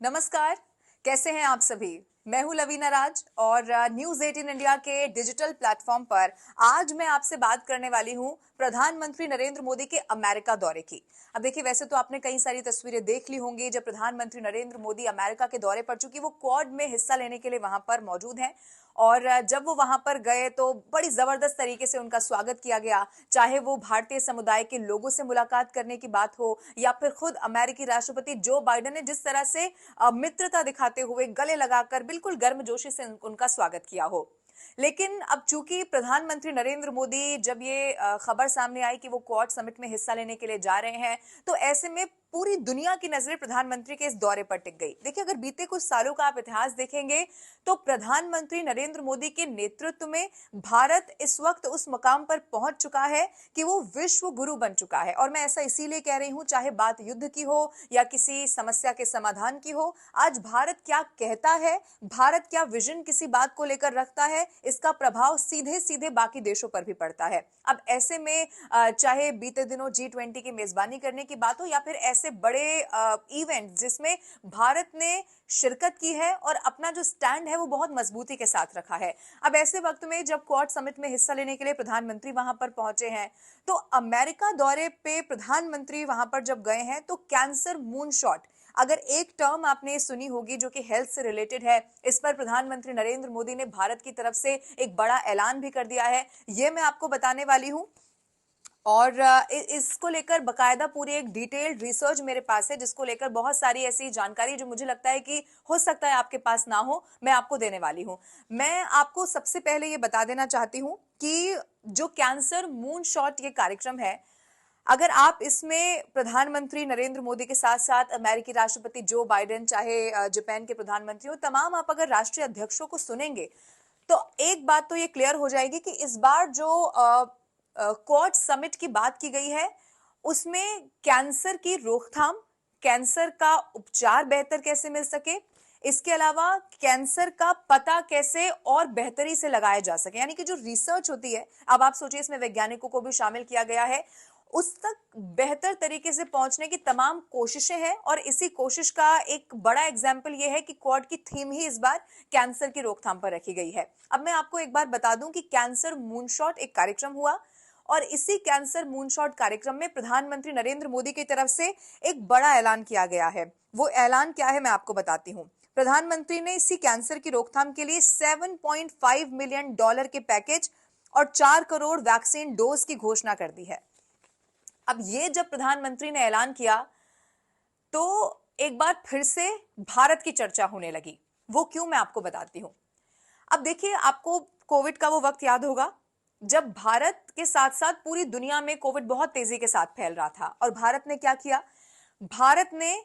नमस्कार। कैसे हैं आप सभी? मैं हूं लवीना राज और न्यूज 18 इंडिया के डिजिटल प्लेटफॉर्म पर आज मैं आपसे बात करने वाली हूं प्रधानमंत्री नरेंद्र मोदी के अमेरिका दौरे की। अब देखिए, वैसे तो आपने कई सारी तस्वीरें देख ली होंगी जब प्रधानमंत्री नरेंद्र मोदी अमेरिका के दौरे पर, चूंकि वो क्वाड में हिस्सा लेने के लिए वहां पर मौजूद हैं। और जब वो वहां पर गए तो बड़ी जबरदस्त तरीके से उनका स्वागत किया गया, चाहे वो भारतीय समुदाय के लोगों से मुलाकात करने की बात हो या फिर खुद अमेरिकी राष्ट्रपति जो बाइडेन ने जिस तरह से मित्रता दिखाते हुए गले लगाकर बिल्कुल गर्मजोशी से उनका स्वागत किया हो। लेकिन अब चूंकि प्रधानमंत्री नरेंद्र मोदी जब ये खबर सामने आई कि वो क्वाड समिट में हिस्सा लेने के लिए जा रहे हैं, तो ऐसे में पूरी दुनिया की नजरें प्रधानमंत्री के इस दौरे पर टिक गई। देखिए, अगर बीते कुछ सालों का आप इतिहास देखेंगे तो प्रधानमंत्री नरेंद्र मोदी के नेतृत्व में भारत इस वक्त उस मुकाम पर पहुंच चुका है कि वो विश्व गुरु बन चुका है। और मैं ऐसा इसीलिए कह रही हूं, चाहे बात युद्ध की हो या किसी समस्या के समाधान की हो, आज भारत क्या कहता है, भारत क्या विजन किसी बात को लेकर रखता है, इसका प्रभाव सीधे सीधे बाकी देशों पर भी पड़ता है। अब ऐसे में चाहे बीते दिनों G20 की मेजबानी करने की बात हो या फिर ऐसे बड़े इवेंट जिसमें भारत ने शिरकत की है और अपना जो स्टैंड है वो बहुत मजबूती के साथ रखा है। अब ऐसे वक्त में जब क्वाड समिट में हिस्सा लेने के लिए प्रधानमंत्री वहां पर पहुंचे हैं, तो अमेरिका दौरे पे प्रधानमंत्री वहां पर जब गए हैं तो कैंसर मून शॉट, अगर एक टर्म आपने सुनी होगी जो कि हेल्थ से रिलेटेड है, इस पर प्रधानमंत्री नरेंद्र मोदी ने भारत की तरफ से एक बड़ा ऐलान भी कर दिया है। ये मैं आपको बताने वाली हूं। और इसको लेकर बकायदा पूरी एक डिटेल्ड रिसर्च मेरे पास है, जिसको लेकर बहुत सारी ऐसी जानकारी जो मुझे लगता है कि हो सकता है आपके पास ना हो, मैं आपको देने वाली हूं। मैं आपको सबसे पहले ये बता देना चाहती हूं कि जो कैंसर मून शॉट ये कार्यक्रम है, अगर आप इसमें प्रधानमंत्री नरेंद्र मोदी के साथ साथ अमेरिकी राष्ट्रपति जो बाइडेन, चाहे जापान के प्रधानमंत्री हो, तमाम आप अगर राष्ट्रीय अध्यक्षों को सुनेंगे तो एक बात तो ये क्लियर हो जाएगी कि इस बार जो क्वाड समिट की बात की गई है उसमें कैंसर की रोकथाम, कैंसर का उपचार बेहतर कैसे मिल सके, इसके अलावा कैंसर का पता कैसे और बेहतरी से लगाया जा सके, यानी कि जो रिसर्च होती है, अब आप सोचिए इसमें वैज्ञानिकों को भी शामिल किया गया है, उस तक बेहतर तरीके से पहुंचने की तमाम कोशिशें हैं। और इसी कोशिश का एक बड़ा एग्जाम्पल यह है कि क्वाड की थीम ही इस बार कैंसर की रोकथाम पर रखी गई है। अब मैं आपको एक बार बता दूं कि कैंसर मूनशॉट एक कार्यक्रम हुआ और इसी कैंसर मूनशॉट कार्यक्रम में प्रधानमंत्री नरेंद्र मोदी की तरफ से एक बड़ा ऐलान किया गया है। वो ऐलान क्या है मैं आपको बताती हूं। प्रधानमंत्री ने इसी कैंसर की रोकथाम के लिए $7.5 मिलियन के पैकेज और 4 करोड़ वैक्सीन डोज की घोषणा कर दी है। अब ये जब प्रधानमंत्री ने ऐलान किया तो एक बार फिर से भारत की चर्चा होने लगी। वो क्यों, मैं आपको बताती हूं। अब देखिए, आपको कोविड का वो वक्त याद होगा जब भारत के साथ साथ पूरी दुनिया में कोविड बहुत तेजी के साथ फैल रहा था। और भारत ने क्या किया, भारत ने,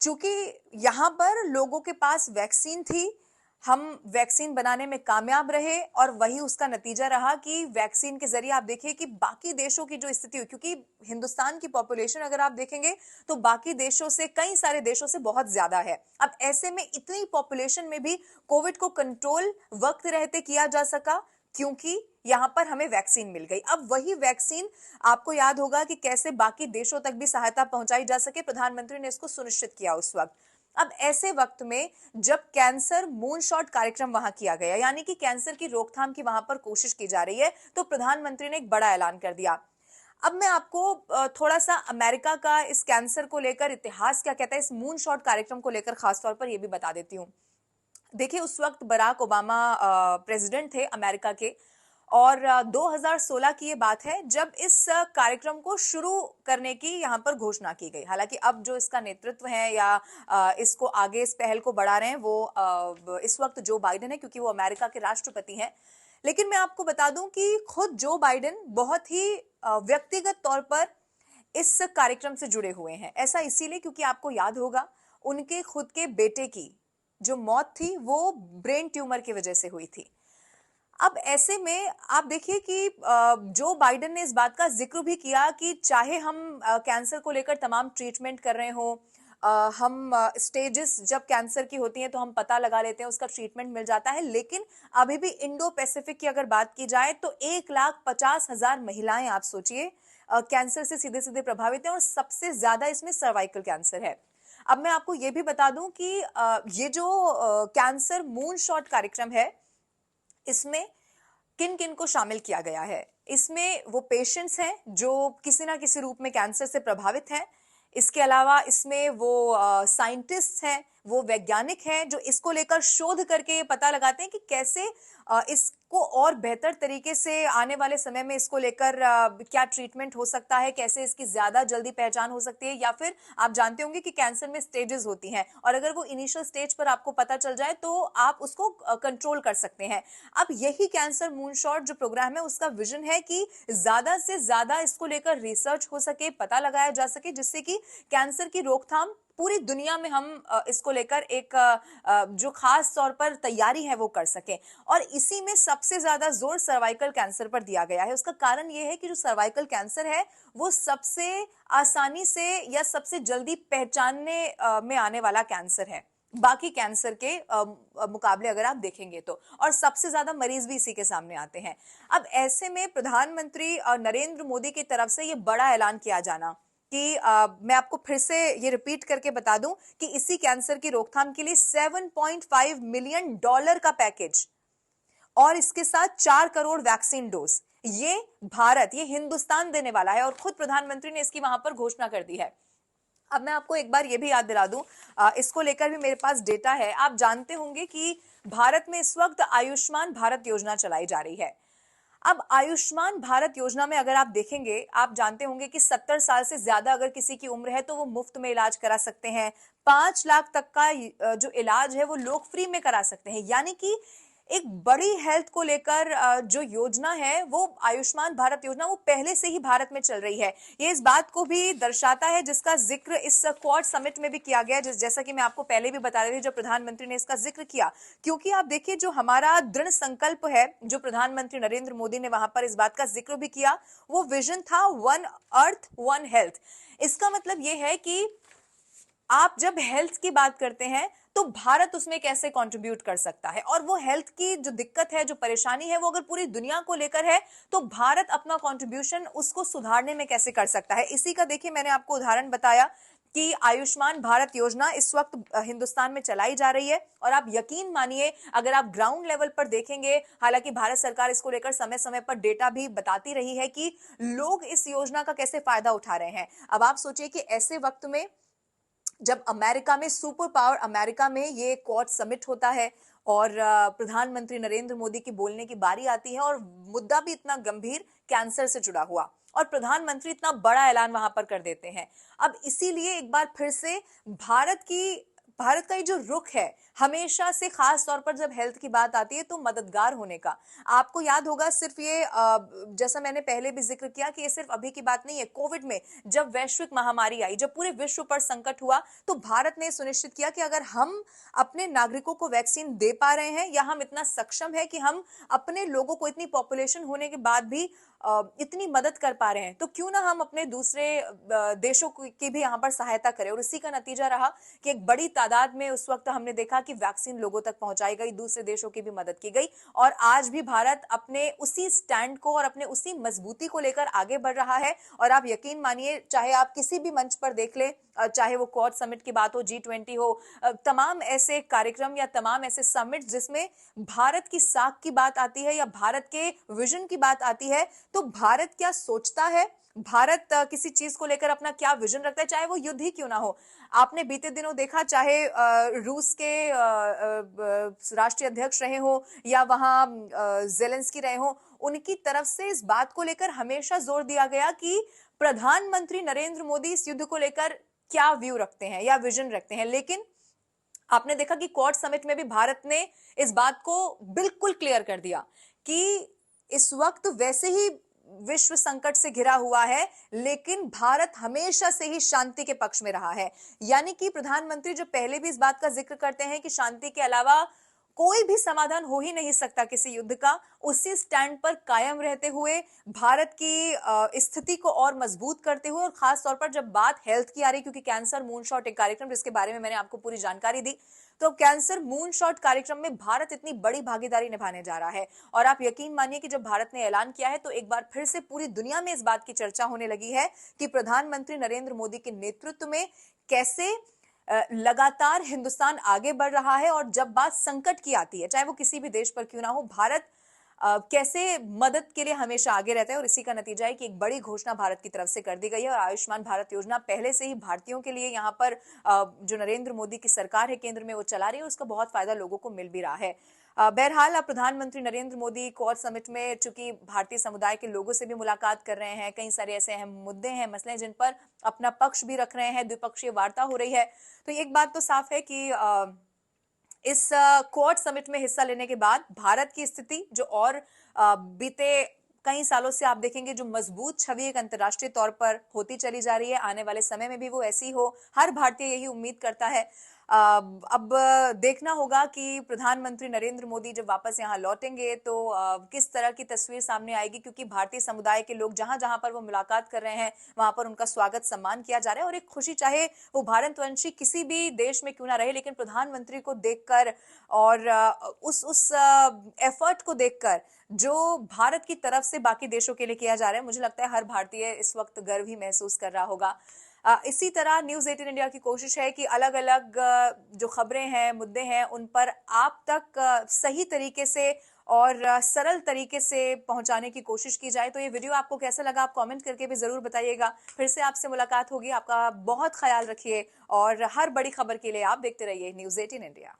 चूंकि यहां पर लोगों के पास वैक्सीन थी, हम वैक्सीन बनाने में कामयाब रहे और वही उसका नतीजा रहा कि वैक्सीन के जरिए आप देखिए कि बाकी देशों की जो स्थिति हुई, क्योंकि हिंदुस्तान की पॉपुलेशन अगर आप देखेंगे तो बाकी देशों से, कई सारे देशों से बहुत ज्यादा है। अब ऐसे में इतनी पॉपुलेशन में भी कोविड को कंट्रोल वक्त रहते किया जा सका क्योंकि यहां पर हमें वैक्सीन मिल गई। अब वही वैक्सीन, आपको याद होगा कि कैसे बाकी देशों तक भी सहायता पहुंचाई जा सके, प्रधानमंत्री ने इसको सुनिश्चित किया उस वक्त। अब ऐसे वक्त में जब कैंसर मूनशॉट कार्यक्रम वहां किया गया, यानी कि कैंसर की रोकथाम की वहां पर कोशिश की जा रही है, तो प्रधानमंत्री ने एक बड़ा ऐलान कर दिया। अब मैं आपको थोड़ा सा अमेरिका का इस कैंसर को लेकर इतिहास क्या कहता है, इस मूनशॉट कार्यक्रम को लेकर खासतौर पर यह भी बता देती हूँ। देखिए, उस वक्त बराक ओबामा प्रेसिडेंट थे अमेरिका के, और 2016 की ये बात है जब इस कार्यक्रम को शुरू करने की यहाँ पर घोषणा की गई। हालांकि अब जो इसका नेतृत्व है या इसको आगे, इस पहल को बढ़ा रहे हैं, वो इस वक्त जो बाइडेन है, क्योंकि वो अमेरिका के राष्ट्रपति हैं। लेकिन मैं आपको बता दूं कि खुद जो बाइडेन बहुत ही व्यक्तिगत तौर पर इस कार्यक्रम से जुड़े हुए हैं। ऐसा इसीलिए क्योंकि आपको याद होगा उनके खुद के बेटे की जो मौत थी वो ब्रेन ट्यूमर की वजह से हुई थी। अब ऐसे में आप देखिए कि जो बाइडेन ने इस बात का जिक्र भी किया कि चाहे हम कैंसर को लेकर तमाम ट्रीटमेंट कर रहे हो, हम स्टेजेस जब कैंसर की होती हैं तो हम पता लगा लेते हैं, उसका ट्रीटमेंट मिल जाता है, लेकिन अभी भी इंडो पैसिफिक की अगर बात की जाए तो 1,50,000 महिलाएं, आप सोचिए, कैंसर से सीधे सीधे प्रभावित हैं और सबसे ज्यादा इसमें सर्वाइकल कैंसर है। अब मैं आपको ये भी बता दूं कि ये जो कैंसर मून शॉट कार्यक्रम है, इसमें किन किन को शामिल किया गया है। इसमें वो पेशेंट्स हैं जो किसी ना किसी रूप में कैंसर से प्रभावित हैं। इसके अलावा इसमें वो साइंटिस्ट हैं, वो वैज्ञानिक हैं जो इसको लेकर शोध करके ये पता लगाते हैं कि कैसे इसको और बेहतर तरीके से आने वाले समय में इसको लेकर क्या ट्रीटमेंट हो सकता है, कैसे इसकी ज्यादा जल्दी पहचान हो सकती है। या फिर आप जानते होंगे कि कैंसर में स्टेजेस होती हैं और अगर वो इनिशियल स्टेज पर आपको पता चल जाए तो आप उसको कंट्रोल कर सकते हैं। अब यही कैंसर मूनशॉट जो प्रोग्राम है उसका विजन है कि ज्यादा से ज्यादा इसको लेकर रिसर्च हो सके, पता लगाया जा सके, जिससे कि कैंसर की रोकथाम पूरी दुनिया में हम इसको लेकर एक जो खास तौर पर तैयारी है वो कर सकें। और इसी में सबसे ज्यादा जोर सर्वाइकल कैंसर पर दिया गया है। उसका कारण ये है कि जो सर्वाइकल कैंसर है वो सबसे आसानी से या सबसे जल्दी पहचानने में आने वाला कैंसर है बाकी कैंसर के मुकाबले अगर आप देखेंगे तो, और सबसे ज्यादा मरीज भी इसी के सामने आते हैं। अब ऐसे में प्रधानमंत्री नरेंद्र मोदी की तरफ से ये बड़ा ऐलान किया जाना कि मैं आपको फिर से ये रिपीट करके बता दूं कि इसी कैंसर की रोकथाम के लिए $7.5 मिलियन का पैकेज और इसके साथ 4 करोड़ वैक्सीन डोज, ये भारत, ये हिंदुस्तान देने वाला है और खुद प्रधानमंत्री ने इसकी वहां पर घोषणा कर दी है। अब मैं आपको एक बार ये भी याद दिला दूं, इसको लेकर भी मेरे पास डेटा है। आप जानते होंगे कि भारत में इस वक्त आयुष्मान भारत योजना चलाई जा रही है। अब आयुष्मान भारत योजना में अगर आप देखेंगे, आप जानते होंगे कि 70 साल से ज्यादा अगर किसी की उम्र है तो वो मुफ्त में इलाज करा सकते हैं। 5 लाख तक का जो इलाज है वो लोग फ्री में करा सकते हैं। यानी कि एक बड़ी हेल्थ को लेकर जो योजना है वो आयुष्मान भारत योजना वो पहले से ही भारत में चल रही है। ये इस बात को भी दर्शाता है जिसका जिक्र इस क्वाड समिट में भी किया गया, जैसा कि मैं आपको पहले भी बता रही थी, जो प्रधानमंत्री ने इसका जिक्र किया। क्योंकि आप देखिए, जो हमारा दृढ़ संकल्प है, जो प्रधानमंत्री नरेंद्र मोदी ने वहां पर इस बात का जिक्र भी किया, वो विजन था वन अर्थ वन हेल्थ। इसका मतलब ये है कि आप जब हेल्थ की बात करते हैं तो भारत उसमें कैसे कंट्रीब्यूट कर सकता है, और वो हेल्थ की जो दिक्कत है, जो परेशानी है, वो अगर पूरी दुनिया को लेकर है तो भारत अपना कंट्रीब्यूशन उसको सुधारने में कैसे कर सकता है। इसी का देखिए, मैंने आपको उदाहरण बताया कि आयुष्मान भारत योजना इस वक्त हिंदुस्तान में चलाई जा रही है और आप यकीन मानिए, अगर आप ग्राउंड लेवल पर देखेंगे, हालांकि भारत सरकार इसको लेकर समय समय पर डेटा भी बताती रही है कि लोग इस योजना का कैसे फायदा उठा रहे हैं। अब आप सोचिए कि ऐसे वक्त में जब अमेरिका में, सुपर पावर अमेरिका में ये क्वाड समिट होता है और प्रधानमंत्री नरेंद्र मोदी की बोलने की बारी आती है और मुद्दा भी इतना गंभीर, कैंसर से जुड़ा हुआ, और प्रधानमंत्री इतना बड़ा ऐलान वहां पर कर देते हैं। अब इसीलिए एक बार फिर से भारत का ये जो रुख है हमेशा से, खास तौर पर जब हेल्थ की बात आती है तो मददगार होने का। आपको याद होगा, सिर्फ ये जैसा मैंने पहले भी जिक्र किया कि ये सिर्फ अभी की बात नहीं है। कोविड में जब वैश्विक महामारी आई, जब पूरे विश्व पर संकट हुआ, तो भारत ने सुनिश्चित किया कि अगर हम अपने नागरिकों को वैक्सीन दे पा रहे हैं या हम इतना सक्षम है कि हम अपने लोगों को, इतनी पॉपुलेशन होने के बाद भी इतनी मदद कर पा रहे हैं, तो क्यों ना हम अपने दूसरे देशों की भी यहाँ पर सहायता करें। और इसी का नतीजा रहा कि एक बड़ी तादाद में उस वक्त हमने देखा कि वैक्सीन लोगों तक पहुंचाई गई, दूसरे देशों की भी मदद की गई, और आज भी भारत अपने उसी स्टैंड को और अपने उसी मजबूती को लेकर आगे बढ़ रहा है। और आप यकीन मानिए, चाहे आप किसी भी मंच पर देख ले, चाहे वो क्वाड समिट की बात हो, G20 हो, तमाम ऐसे कार्यक्रम या तमाम ऐसे समिट जिसमें भारत की साख की बात आती है या भारत के विजन की बात आती है, तो भारत क्या सोचता है, भारत किसी चीज को लेकर अपना क्या विजन रखता है, चाहे वो युद्ध ही क्यों ना हो। आपने बीते दिनों देखा, चाहे रूस के राष्ट्रीय अध्यक्ष रहे हो या वहां जेलेंस्की रहे हो, उनकी तरफ से इस बात को लेकर हमेशा जोर दिया गया कि प्रधानमंत्री नरेंद्र मोदी इस युद्ध को लेकर क्या व्यू रखते हैं या विजन रखते हैं। लेकिन आपने देखा कि क्वाड समिट में भी भारत ने इस बात को बिल्कुल क्लियर कर दिया कि इस वक्त वैसे ही विश्व संकट से घिरा हुआ है, लेकिन भारत हमेशा से ही शांति के पक्ष में रहा है। यानी कि प्रधानमंत्री जो पहले भी इस बात का जिक्र करते हैं कि शांति के अलावा कोई भी समाधान हो ही नहीं सकता किसी युद्ध का, उसी स्टैंड पर कायम रहते हुए, भारत की स्थिति को और मजबूत करते हुए, और खास तौर पर जब बात हेल्थ की आ रही, क्योंकि कैंसर मूनशॉट एक कार्यक्रम जिसके बारे में मैंने आपको पूरी जानकारी दी, तो कैंसर मूनशॉट कार्यक्रम में भारत इतनी बड़ी भागीदारी निभाने जा रहा है। और आप यकीन मानिए कि जब भारत ने ऐलान किया है तो एक बार फिर से पूरी दुनिया में इस बात की चर्चा होने लगी है कि प्रधानमंत्री नरेंद्र मोदी के नेतृत्व में कैसे लगातार हिंदुस्तान आगे बढ़ रहा है और जब बात संकट की आती है, चाहे वो किसी भी देश पर क्यों ना हो, भारत कैसे मदद के लिए हमेशा आगे रहता है। और इसी का नतीजा है कि एक बड़ी घोषणा भारत की तरफ से कर दी गई है और आयुष्मान भारत योजना पहले से ही भारतीयों के लिए यहाँ पर जो नरेंद्र मोदी की सरकार है केंद्र में वो चला रही है, उसका बहुत फायदा लोगों को मिल भी रहा है। बहरहाल अब प्रधानमंत्री नरेंद्र मोदी क्वाड समिट में चूंकि भारतीय समुदाय के लोगों से भी मुलाकात कर रहे हैं, कई सारे ऐसे अहम मुद्दे हैं, मसले हैं जिन पर अपना पक्ष भी रख रहे हैं, द्विपक्षीय वार्ता हो रही है। तो एक बात तो साफ है कि इस क्वाड समिट में हिस्सा लेने के बाद भारत की स्थिति जो और बीते कई सालों से आप देखेंगे जो मजबूत छवि एक अंतर्राष्ट्रीय तौर पर होती चली जा रही है, आने वाले समय में भी वो ऐसी हो, हर भारतीय यही उम्मीद करता है। अब देखना होगा कि प्रधानमंत्री नरेंद्र मोदी जब वापस यहाँ लौटेंगे तो किस तरह की तस्वीर सामने आएगी, क्योंकि भारतीय समुदाय के लोग जहां जहां पर वो मुलाकात कर रहे हैं वहां पर उनका स्वागत सम्मान किया जा रहा है और एक खुशी, चाहे वो भारतवंशी किसी भी देश में क्यों ना रहे, लेकिन प्रधानमंत्री को देखकर और उस एफर्ट को देखकर जो भारत की तरफ से बाकी देशों के लिए किया जा रहा है, मुझे लगता है हर भारतीय इस वक्त गर्व ही महसूस कर रहा होगा। इसी तरह न्यूज 18 इंडिया की कोशिश है कि अलग अलग जो खबरें हैं, मुद्दे हैं, उन पर आप तक सही तरीके से और सरल तरीके से पहुंचाने की कोशिश की जाए। तो ये वीडियो आपको कैसा लगा, आप कमेंट करके भी जरूर बताइएगा। फिर से आपसे मुलाकात होगी। आपका बहुत ख्याल रखिए और हर बड़ी खबर के लिए आप देखते रहिए न्यूज 18 इंडिया।